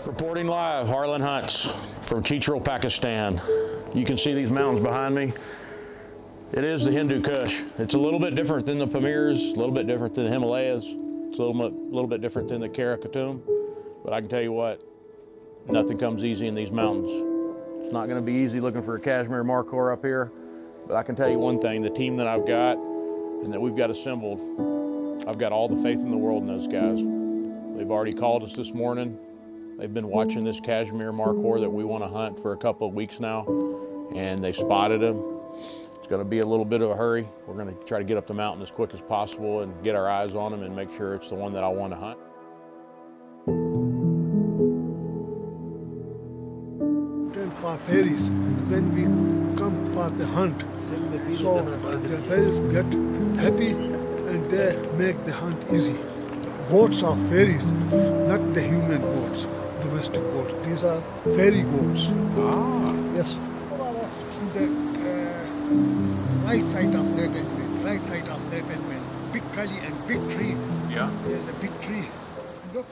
Reporting live, Harlan Hunts from Chitril, Pakistan. You can see these mountains behind me. It is the Hindu Kush. It's a little bit different than the Pamirs, a little bit different than the Himalayas. It's a little bit different than the Karakoram. But I can tell you what, nothing comes easy in these mountains. It's not gonna be easy looking for a Kashmir Markhor up here, but I can tell you one thing, the team that I've got and that we've got assembled, I've got all the faith in the world in those guys. They've already called us this morning. They've been watching this Kashmir Markhor that we want to hunt for a couple of weeks now, and they spotted him. It's going to be a little bit of a hurry. We're going to try to get up the mountain as quick as possible and get our eyes on him and make sure it's the one that I want to hunt. For ferries, when we come for the hunt, so the ferries get happy and they make the hunt easy. Goats are fairies, not the human goats, domestic goats. These are fairy goats. Ah. Yes. The right side of that and right side of that and big gully and big tree. Yeah. There's a big tree. Look.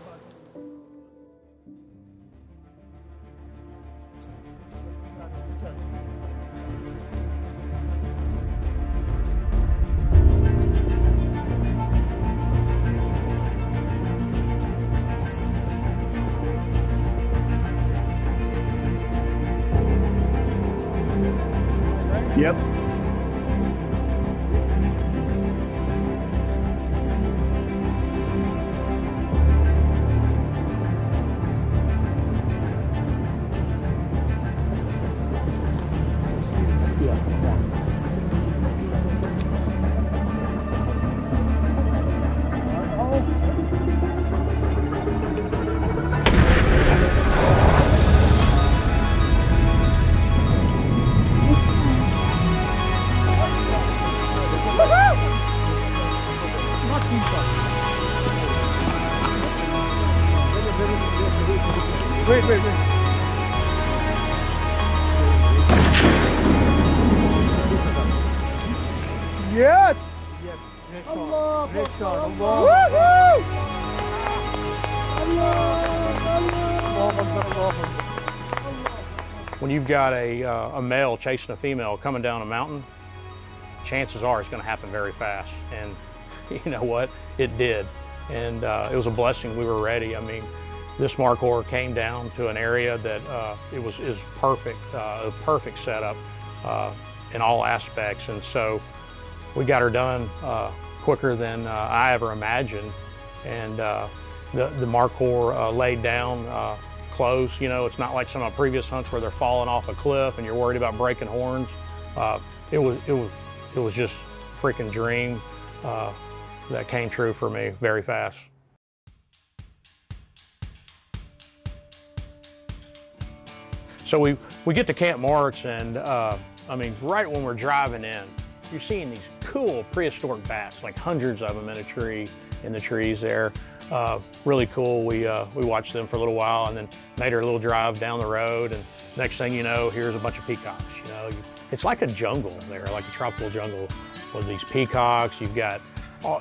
Yep. Wait. Yes! Yes. Allah! When you've got a male chasing a female coming down a mountain, chances are it's going to happen very fast. And you know what? It did. And it was a blessing we were ready. I mean, this Markhor came down to an area that is perfect, a perfect setup in all aspects. And so we got her done quicker than I ever imagined. And the Markhor laid down close. You know, it's not like some of my previous hunts where they're falling off a cliff and you're worried about breaking horns. It was just a freaking dream that came true for me very fast. So we get to Camp Marks, and I mean, right when we're driving in, you're seeing these cool prehistoric bats, like hundreds of them in a tree, in the trees there. Really cool. We watched them for a little while and then made our little drive down the road, and next thing you know, here's a bunch of peacocks. You know, it's like a jungle there, like a tropical jungle with these peacocks. You've got,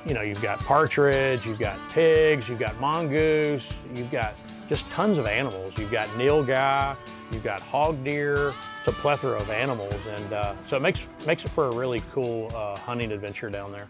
you've got partridge, you've got pigs, you've got mongoose, you've got just tons of animals. You've got nilgai, you've got hog deer. It's a plethora of animals, and so it makes it for a really cool hunting adventure down there.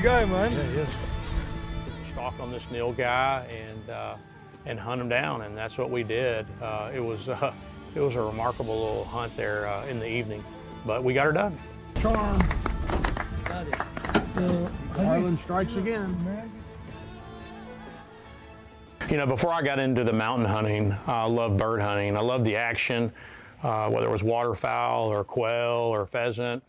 Guy, man. Yeah, he is. Stalk on this nilgai, and and hunt them down, and that's what we did. It was a remarkable little hunt there in the evening, but we got her done. Charm. Harlan strikes again. You know, before I got into the mountain hunting, I love bird hunting. I love the action, whether it was waterfowl or quail or pheasant.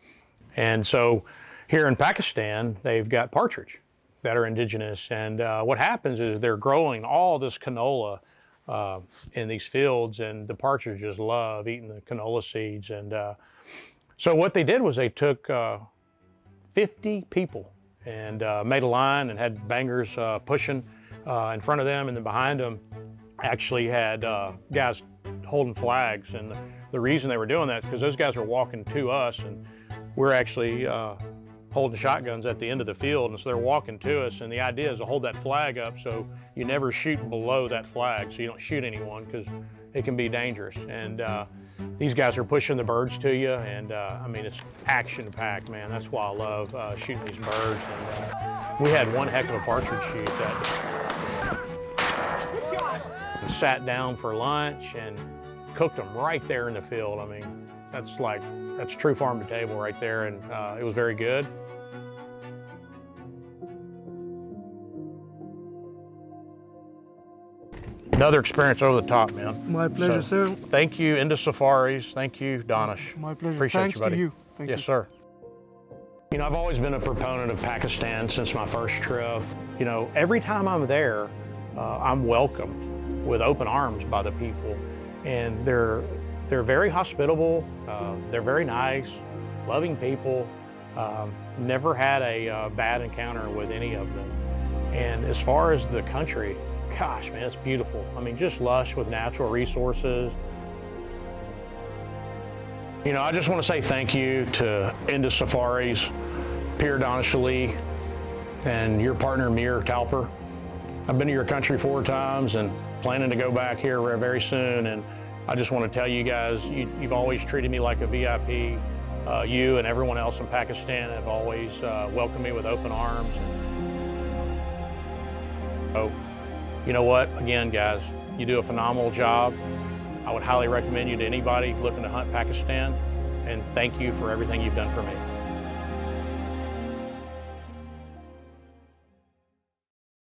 And so here in Pakistan, they've got partridge that are indigenous. And what happens is they're growing all this canola in these fields, and the partridges love eating the canola seeds. And so what they did was they took 50 people and made a line and had bangers pushing in front of them, and then behind them actually had guys holding flags. And the reason they were doing that is because those guys were walking to us, and we're actually holding shotguns at the end of the field, and so they're walking to us, and the idea is to hold that flag up so you never shoot below that flag, so you don't shoot anyone, because it can be dangerous. And these guys are pushing the birds to you, and I mean, it's action-packed, man. That's why I love shooting these birds. And we had one heck of a partridge shoot that sat down for lunch and cooked them right there in the field. I mean, that's true farm to table right there, and it was very good. Another experience over the top, man. My pleasure, sir. Thank you, Indus Safaris. Thank you, Danish. My pleasure. Appreciate Thanks you, buddy. to you. Thank yes, you. sir. You know, I've always been a proponent of Pakistan since my first trip. You know, every time I'm there, I'm welcomed with open arms by the people, and they're very hospitable. They're very nice, loving people. Never had a bad encounter with any of them. And as far as the country, gosh, man, it's beautiful. I mean, just lush with natural resources. You know, I just want to say thank you to Indus Safaris, Pierre Danish Ali, and your partner, Mir Talper. I've been to your country 4 times and planning to go back here very soon. And I just want to tell you guys, you've always treated me like a VIP. You and everyone else in Pakistan have always welcomed me with open arms. So, you know what? Again, guys, you do a phenomenal job. I would highly recommend you to anybody looking to hunt Pakistan, and thank you for everything you've done for me.